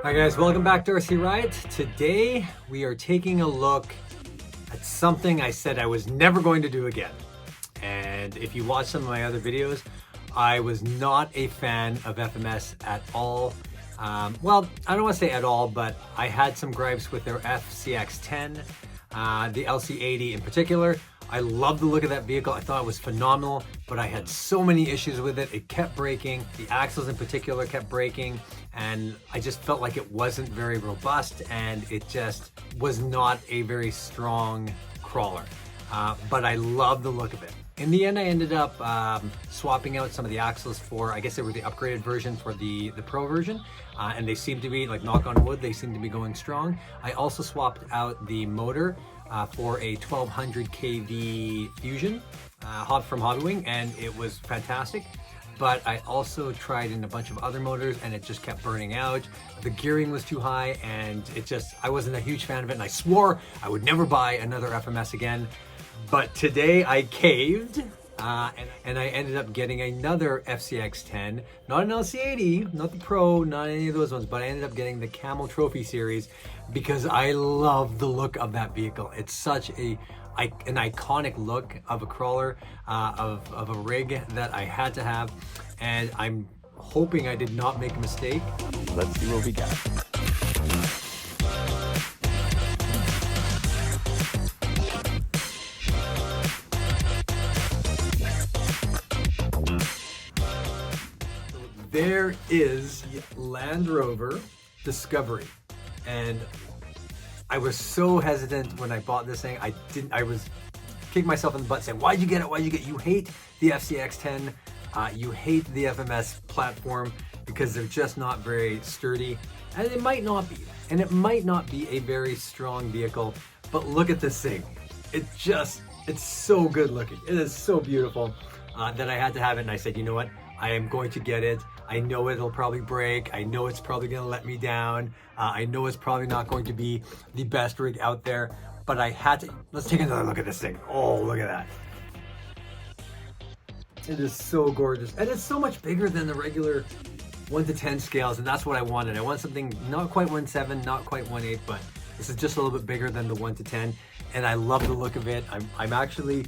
Hi guys, welcome back to RC Ride. Today we are taking a look at something I said I was never going to do again. And if you watch some of my other videos, I was not a fan of FMS at all. Well, I don't want to say at all, but I had some gripes with their FCX10, the LC80 in particular. I love the look of that vehicle. I thought it was phenomenal, but I had so many issues with it. It kept breaking. The axles in particular kept breaking, and I just felt like it wasn't very robust, and it just was not a very strong crawler. But I love the look of it. In the end, I ended up swapping out some of the axles for, I guess they were the upgraded version for the Pro version, and they seem to be, like, knock on wood, they seem to be going strong. I also swapped out the motor for a 1200 kV Fusion from Hobbywing, and it was fantastic. But I also tried in a bunch of other motors and it just kept burning out. The gearing was too high, and I wasn't a huge fan of it, and I swore I would never buy another FMS again. But today I caved, and I ended up getting another FCX10, not an LC80, not the Pro, not any of those ones, but I ended up getting the Camel Trophy Series because I love the look of that vehicle. It's such an iconic look of a crawler, of a rig that I had to have, and I'm hoping I did not make a mistake. Let's see what we got. There is Land Rover Discovery, and I was so hesitant when I bought this thing. I was kicking myself in the butt saying, why'd you get it? Why'd you get it? You hate the FCX10, you hate the FMS platform because they're just not very sturdy, and it might not be. And it might not be a very strong vehicle, but look at this thing. It's so good looking. It is so beautiful that I had to have it, and I said, you know what? I am going to get it. I know it'll probably break. I know it's probably going to let me down. I know it's probably not going to be the best rig out there, but I had to. Let's take another look at this thing. Oh, look at that. It is so gorgeous. And it's so much bigger than the regular 1 to 10 scales, and that's what I wanted. I want something not quite 1.7, not quite 1.8, but this is just a little bit bigger than the 1 to 10, and I love the look of it. I'm actually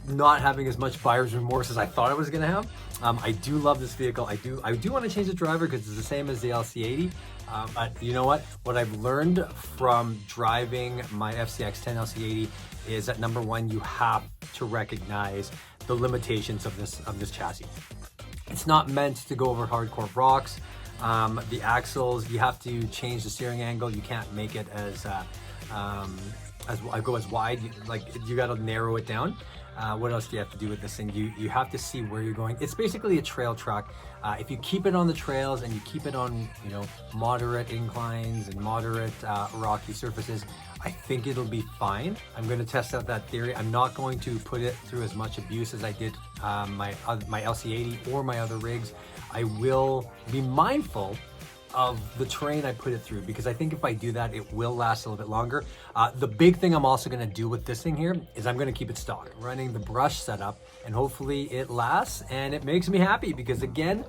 not having as much buyer's remorse as I thought I was gonna have. I do love this vehicle. I do want to change the driver because it's the same as the LC80. But you know what? What I've learned from driving my FCX10 LC80 is that, number one, you have to recognize the limitations of this chassis. It's not meant to go over hardcore rocks. The axles, you have to change the steering angle. You can't make it as wide. You got to narrow it down. What else do you have to do with this thing? You have to see where you're going. It's basically a trail truck. If you keep it on the trails and you keep it on, moderate inclines and moderate rocky surfaces, I think it'll be fine. I'm going to test out that theory. I'm not going to put it through as much abuse as I did my LC80 or my other rigs. I will be mindful of the terrain I put it through, because I think if I do that, it will last a little bit longer. The big thing I'm also going to do with this thing here is I'm going to keep it stock, running the brush setup, and hopefully it lasts and it makes me happy, because again,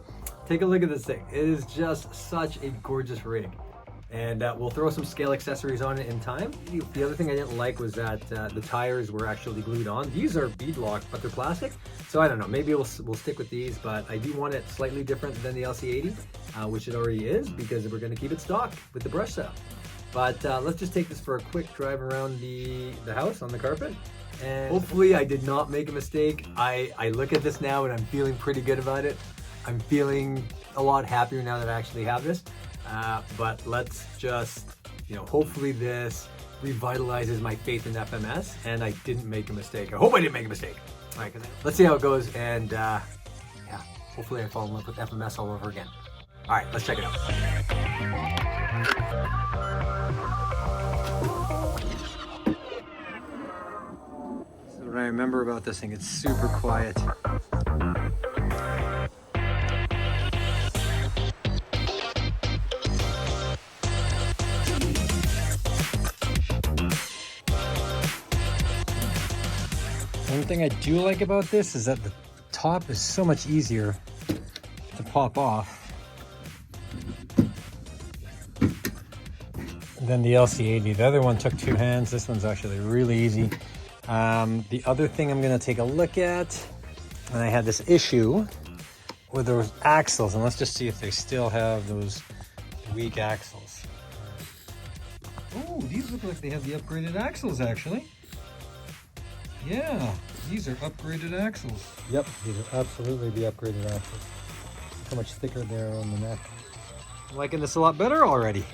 take a look at this thing. It is just such a gorgeous rig. And we'll throw some scale accessories on it in time. The other thing I didn't like was that the tires were actually glued on. These are bead locked, but they're plastic. So I don't know, maybe we'll stick with these, but I do want it slightly different than the LC80, which it already is, because we're gonna keep it stock with the brush setup. But let's just take this for a quick drive around the house on the carpet. And hopefully I did not make a mistake. I look at this now and I'm feeling pretty good about it. I'm feeling a lot happier now that I actually have this. But let's just, hopefully this revitalizes my faith in FMS and I didn't make a mistake. I hope I didn't make a mistake. All right, let's see how it goes, and yeah, hopefully I fall in love with FMS all over again. All right, let's check it out. So what I remember about this thing, it's super quiet. One thing I do like about this is that the top is so much easier to pop off. than the LC80. The other one took 2 hands. This one's actually really easy. The other thing I'm going to take a look at, and I had this issue with those axles, and let's just see if they still have those weak axles. Oh, these look like they have the upgraded axles actually. Yeah, these are upgraded axles. Yep, these are absolutely the upgraded axles. Look how much thicker they are on the neck. I'm liking this a lot better already.